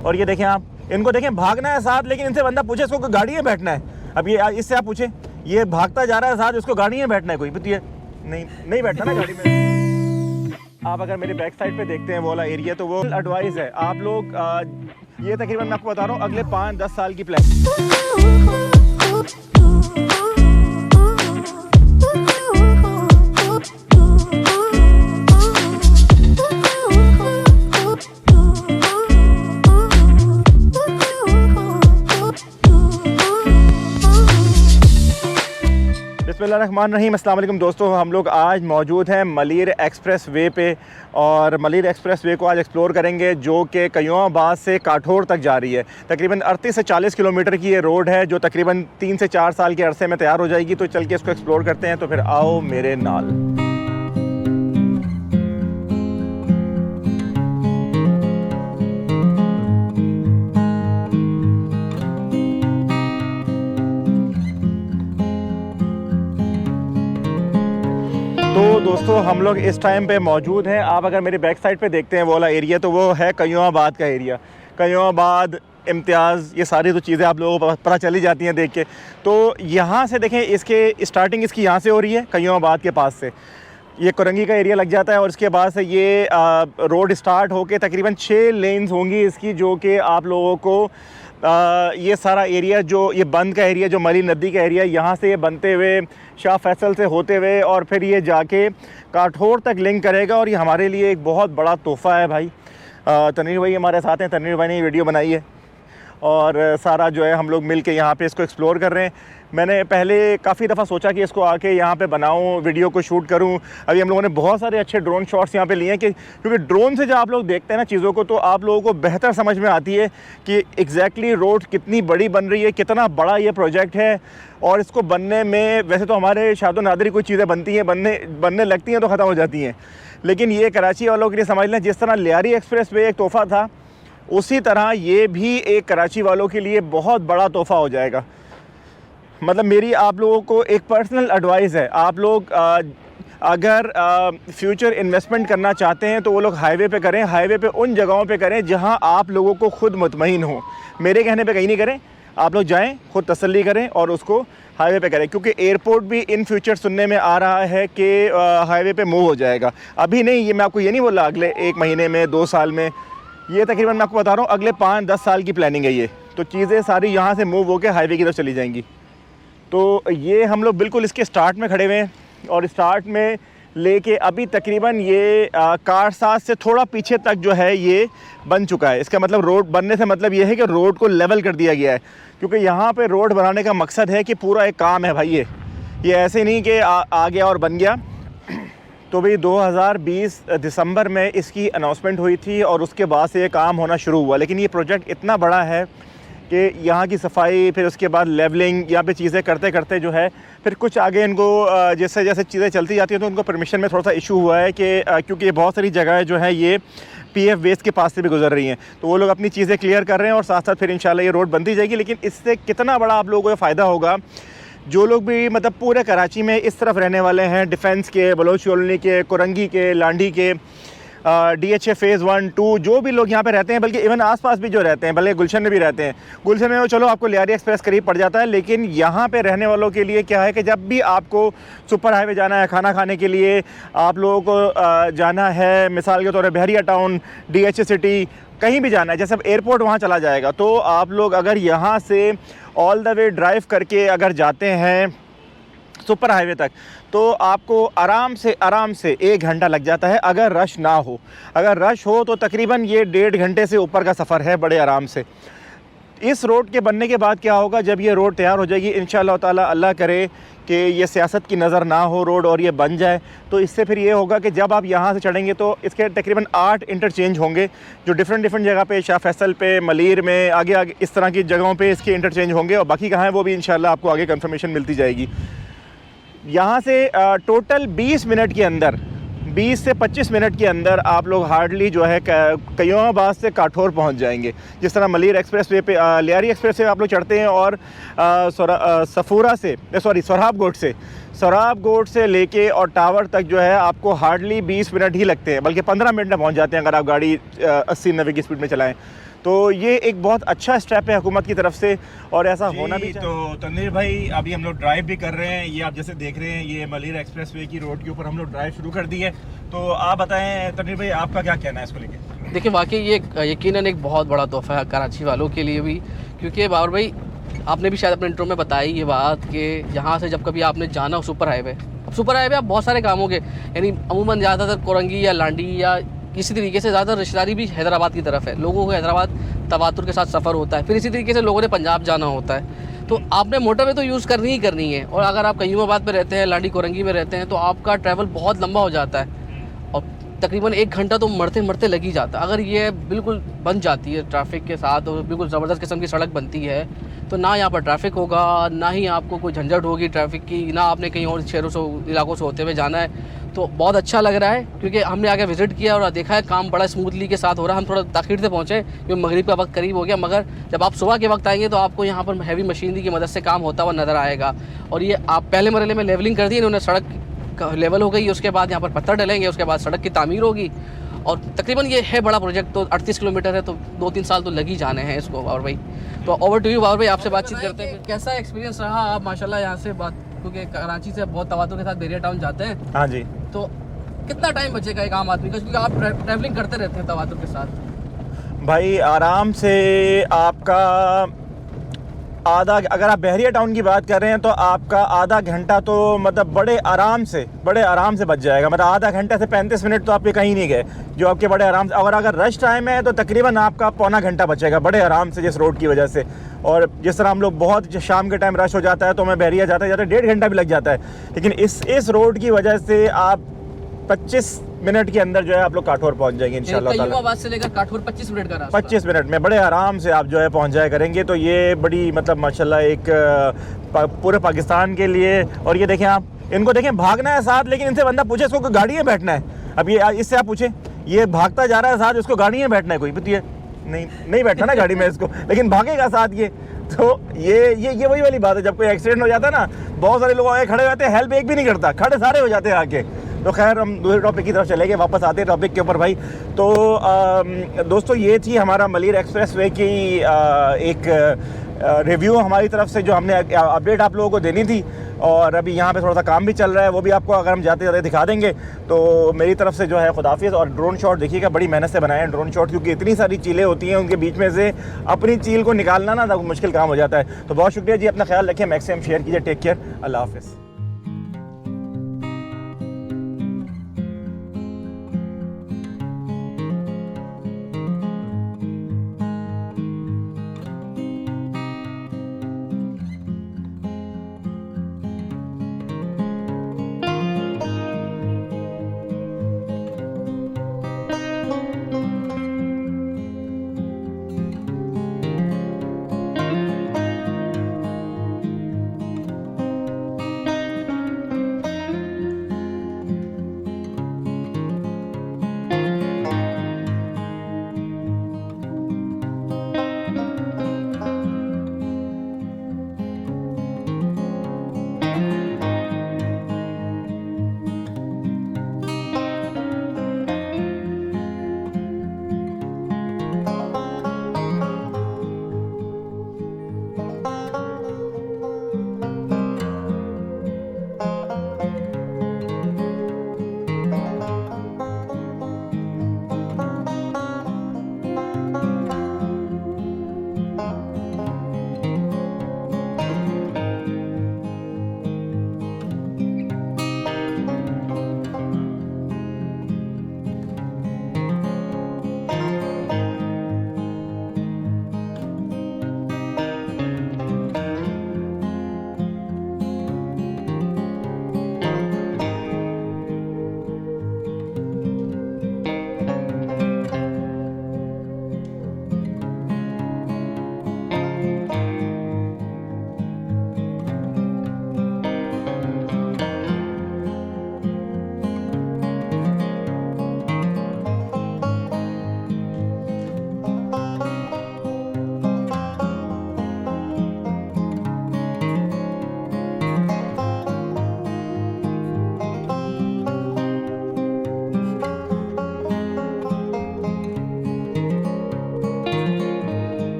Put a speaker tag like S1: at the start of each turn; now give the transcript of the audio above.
S1: और ये देखें आप, इनको देखें भागना है साथ, लेकिन इनसे बंदा पूछे इसको गाड़ी में बैठना है। अब ये इससे आप पूछे, ये भागता जा रहा है साथ, इसको गाड़ी में बैठना है, कोई भी नहीं बैठना ना गाड़ी में। आप अगर मेरे बैक साइड पे देखते हैं वो वाला एरिया, तो वो एडवाइस है आप लोग ये तकरीबन मैं आपको बता रहा हूँ अगले 5-10 साल की प्लान। बिस्मिल्लाहिर्रहमानिर्रहीम, अस्सलाम वालेकुम दोस्तों। हम लोग आज मौजूद हैं मलीर एक्सप्रेस वे पे, और मलीर एक्सप्रेस वे को आज एक्सप्लोर करेंगे, जो कि कयूमाबाद से काठोर तक जा रही है। तकरीबन 38 से 40 किलोमीटर की ये रोड है, जो तकरीबन 3 से 4 साल के अरसे में तैयार हो जाएगी। तो चल के इसको एक्सप्लोर करते हैं, तो फिर आओ मेरे नाल। तो दोस्तों हम लोग इस टाइम पे मौजूद हैं, आप अगर मेरे बैक साइड पे देखते हैं वो वाला एरिया, तो वो है कयूमाबाद का एरिया। कयूमाबाद, इम्तियाज़, ये सारी तो चीज़ें आप लोगों को पता चली जाती हैं देख के। तो यहाँ से देखें, इसके स्टार्टिंग इसकी यहाँ से हो रही है, कयूमाबाद के पास से ये कुरंगी का एरिया लग जाता है, और इसके बाद से ये रोड स्टार्ट होके तकरीबन 6 लेन्स होंगी इसकी, जो कि आप लोगों को ये सारा एरिया, जो ये बंद का एरिया, जो मली नदी का एरिया, यहाँ से ये बनते हुए शाह फैसल से होते हुए और फिर ये जाके काठोर तक लिंक करेगा। और ये हमारे लिए एक बहुत बड़ा तोहफ़ा है भाई। तनवीर भाई हमारे साथ हैं, तनवीर भाई ने ये वीडियो बनाई है, और सारा जो है हम लोग मिल के यहाँ पे इसको एक्सप्लोर कर रहे हैं। मैंने पहले काफ़ी दफ़ा सोचा कि इसको आके यहाँ पे बनाऊँ, वीडियो को शूट करूँ। अभी हम लोगों ने बहुत सारे अच्छे ड्रोन शॉट्स यहाँ पे लिए हैं, क्योंकि ड्रोन से जब आप लोग देखते हैं ना चीज़ों को, तो आप लोगों को बेहतर समझ में आती है कि एग्जैक्टली रोड कितनी बड़ी बन रही है, कितना बड़ा ये प्रोजेक्ट है। और इसको बनने में, वैसे तो हमारे शादो नादरी कुछ चीज़ें बनती हैं, बनने लगती हैं तो ख़त्म हो जाती हैं, लेकिन ये कराची वालों के लिए समझ लें, जिस तरह लियारी एक्सप्रेस वे एक तोहफ़ा था, उसी तरह ये भी एक कराची वालों के लिए बहुत बड़ा तोहफ़ा हो जाएगा। मतलब मेरी आप लोगों को एक पर्सनल एडवाइस है, आप लोग अगर फ्यूचर इन्वेस्टमेंट करना चाहते हैं तो वो लोग हाईवे पे करें। हाईवे पे उन जगहों पे करें जहां आप लोगों को खुद मुतमईन हो। मेरे कहने पे कहीं नहीं करें, आप लोग जाएं, खुद तसल्ली करें और उसको हाईवे पे करें, क्योंकि एयरपोर्ट भी इन फ्यूचर सुनने में आ रहा है कि हाईवे पे मूव हो जाएगा। अभी नहीं, ये मैं आपको ये नहीं बोला अगले 1 महीने में, 2 साल में, ये तकरीबन मैं आपको बता रहा हूँ अगले 5-10 साल की प्लानिंग है ये। तो चीज़ें सारी यहाँ से मूव होकर हाईवे की तरफ चली जाएंगी। तो ये हम लोग बिल्कुल इसके स्टार्ट में खड़े हुए हैं, और स्टार्ट में लेके अभी तकरीबन ये कारसाज से थोड़ा पीछे तक जो है ये बन चुका है। इसका मतलब रोड बनने से मतलब ये है कि रोड को लेवल कर दिया गया है, क्योंकि यहाँ पे रोड बनाने का मकसद है कि पूरा एक काम है भाई। ये ऐसे नहीं कि आ गया और बन गया। तो भाई 2020 दिसंबर में इसकी अनाउंसमेंट हुई थी, और उसके बाद से ये काम होना शुरू हुआ। लेकिन ये प्रोजेक्ट इतना बड़ा है कि यहाँ की सफाई, फिर उसके बाद लेवलिंग, यहाँ पे चीज़ें करते करते जो है फिर कुछ आगे इनको जैसे जैसे चीज़ें चलती जाती हैं तो उनको परमिशन में थोड़ा सा इशू हुआ है कि क्योंकि बहुत सारी जगह जो है ये PF वेस्ट के पास से भी गुजर रही हैं, तो वो लोग अपनी चीज़ें क्लियर कर रहे हैं, और साथ साथ फिर इंशाल्लाह ये रोड बनती जाएगी। लेकिन इससे कितना बड़ा आप लोगों को फ़ायदा होगा, जो लोग भी मतलब पूरे कराची में इस तरफ रहने वाले हैं, डिफेंस के, बलोच कॉलोनी के, कुरंगी के, लांडी के, DHA फ़ेज़ 1, 2, जो भी लोग यहाँ पे रहते हैं, बल्कि इवन आसपास भी जो रहते हैं, भले गुलशन में भी रहते हैं। गुलशन में वो चलो आपको लियारी एक्सप्रेस करीब पड़ जाता है, लेकिन यहाँ पे रहने वालों के लिए क्या है कि जब भी आपको सुपर हाईवे जाना है, खाना खाने के लिए आप लोगों को जाना है, मिसाल के तौर पर बहरिया टाउन, DHA सिटी, कहीं भी जाना है, जैसे एयरपोर्ट वहाँ चला जाएगा, तो आप लोग अगर यहाँ से ऑल द वे ड्राइव करके अगर जाते हैं सुपर हाईवे तक, तो आपको आराम से 1 घंटा लग जाता है, अगर रश ना हो। अगर रश हो तो तकरीबन ये 1.5 घंटे से ऊपर का सफ़र है बड़े आराम से। इस रोड के बनने के बाद क्या होगा, जब ये रोड तैयार हो जाएगी इंशाअल्लाह ताला, अल्लाह करे कि ये सियासत की नज़र ना हो रोड और ये बन जाए, तो इससे फिर ये होगा कि जब आप यहाँ से चढ़ेंगे तो इसके तकरीबन 8 इंटरचेंज होंगे, जो डिफरेंट जगह पे, शाह फैसल पे, मलीर में, आगे इस तरह की जगहों पे इसके इंटरचेंज होंगे, और बाकी कहाँ है वो भी इंशाअल्लाह आपको आगे कंफर्मेशन मिलती जाएगी। यहाँ से टोटल 20 मिनट के अंदर, 20 से 25 मिनट के अंदर आप लोग हार्डली जो है कयूमाबाद से काठोर पहुँच जाएंगे। जिस तरह मलीर एक्सप्रेस वे पे, लियारी एक्सप्रेस से आप लोग चढ़ते हैं, और सोराब गोट से लेके और टावर तक जो है आपको हार्डली 20 मिनट ही लगते हैं, बल्कि 15 मिनट में पहुँच जाते हैं अगर आप गाड़ी 80-90 की स्पीड में चलाएँ। तो ये एक बहुत अच्छा स्टेप है हुकूमत की तरफ से और ऐसा होना भी चाहिए। तो तनवीर भाई अभी हम लोग ड्राइव भी कर रहे हैं, ये आप जैसे देख रहे हैं ये मलिर एक्सप्रेसवे की रोड के ऊपर हम लोग ड्राइव शुरू कर दी है। तो आप बताएं तनवीर भाई आपका क्या कहना है इसको लेके?
S2: देखिए वाकई ये यकीनन एक बहुत बड़ा तोहफा है कराची वालों के लिए भी, क्योंकि बाबर भाई आपने भी शायद अपने इंट्रो में बताई ये बात कि यहाँ से जब कभी आपने जाना हो सुपर हाईवे आप बहुत सारे कामों के यानी अमूमन ज़्यादातर कोरंगी या लांडी या इसी तरीके से ज़्यादातर रिश्तेदारी भी हैदराबाद की तरफ है, लोगों को हैदराबाद तवातुर के साथ सफ़र होता है, फिर इसी तरीके से लोगों ने पंजाब जाना होता है। तो आपने मोटरवे तो यूज़ करनी ही करनी है, और अगर आप कयूमाबाद पे रहते हैं, लांडी कोरंगी में रहते हैं, तो आपका ट्रैवल बहुत लंबा हो जाता है और तकरीबन 1 घंटा तो मरते मरते लग ही जाता है। अगर ये बिल्कुल बन जाती है ट्रैफिक के साथ और बिल्कुल ज़बरदस्त किस्म की सड़क बनती है तो ना यहाँ पर ट्रैफिक होगा, ना ही आपको कोई झंझट होगी ट्रैफिक की, ना आपने कहीं और शहरों से इलाकों से होते हुए जाना है। तो बहुत अच्छा लग रहा है क्योंकि हमने आगे विज़िट किया और देखा है काम बड़ा स्मूथली के साथ हो रहा है। हम थोड़ा ताख़ीर से पहुँचे क्योंकि मगरिब का वक्त करीब हो गया, मगर जब आप सुबह के वक्त आएंगे तो आपको यहाँ पर हैवी मशीनरी की मदद से काम होता हुआ नज़र आएगा। और ये आप पहले मरहले में लेवलिंग कर दी इन्होंने, सड़क लेवल हो गई, उसके बाद यहाँ पर पत्थर डलेंगे, उसके बाद सड़क की तामीर होगी और तकरीबन ये है बड़ा प्रोजेक्ट। तो 38 किलोमीटर है तो 2-3 साल तो लग ही जाने हैं इसको। बाबर भाई तो ओवर टू यू बाबर भाई, आपसे बातचीत करते हैं कैसा एक्सपीरियंस रहा? आप माशाल्लाह यहाँ से बात क्योंकि कराची से बहुत तवातुर के साथ बेरिया टाउन जाते हैं।
S1: हाँ जी।
S2: तो कितना टाइम बचेगा एक आम आदमी का, क्योंकि आप ट्रैवलिंग करते रहते हैं तवातुर के साथ?
S1: भाई आराम से आपका आधा, अगर आप बहरिया टाउन की बात कर रहे हैं तो आपका आधा घंटा तो मतलब बड़े आराम से बच जाएगा। मतलब आधा घंटा से 35 मिनट तो आपके कहीं नहीं गए जो आपके बड़े आराम से। और अगर रश टाइम है तो तकरीबन आपका पौना घंटा बचेगा बड़े आराम से, जिस रोड की वजह से। और जिस तरह हम लोग बहुत शाम के टाइम रश हो जाता है तो मैं बहरिया जाते 1.5 घंटा भी लग जाता है, लेकिन इस रोड की वजह से आप 25 मिनट के अंदर जो है आप लोग काठौर पहुंच जाएंगे इंशाल्लाह ताला।
S2: कयूमाबाद से लेकर काठौर 25 मिनट का रास्ता,
S1: 25 मिनट में बड़े आराम से आप जो है पहुंच जाया करेंगे। तो ये बड़ी मतलब माशाल्लाह एक पूरे पाकिस्तान के लिए। और ये देखें आप, इनको देखें भागना है साथ, लेकिन इनसे बंदा पूछे इसको गाड़ी में बैठना है। अब ये इससे आप पूछें, ये भागता जा रहा है साथ, इसको गाड़ी में बैठना है, कोई बताइए नहीं बैठना ना गाड़ी में इसको, लेकिन भागेगा साथ ये। तो ये वही वाली बात है, जब कोई एक्सीडेंट हो जाता है ना, बहुत सारे लोग आगे खड़े रहते हैं, हेल्प एक भी नहीं करता, खड़े सारे हो जाते हैं आके। तो खैर हम दूसरे टॉपिक की तरफ चले गए, वापस आते हैं टॉपिक के ऊपर भाई। तो दोस्तों ये थी हमारा मलिर एक्सप्रेसवे की एक रिव्यू हमारी तरफ से, जो हमने अपडेट आप लोगों को देनी थी। और अभी यहाँ पे थोड़ा सा काम भी चल रहा है, वो भी आपको अगर हम जाते जाते दिखा देंगे। तो मेरी तरफ से जो है खुदाफिज़। और ड्रोन शॉट देखिएगा, बड़ी मेहनत से बनाए हैं ड्रोन शॉट, क्योंकि इतनी सारी चीलें होती हैं, उनके बीच में से अपनी चील को निकालना ना मुश्किल काम हो जाता है। तो बहुत शुक्रिया जी, अपना ख्याल रखें, मैक्सिमम शेयर कीजिए। टेक केयर, अल्लाह हाफ़िज़।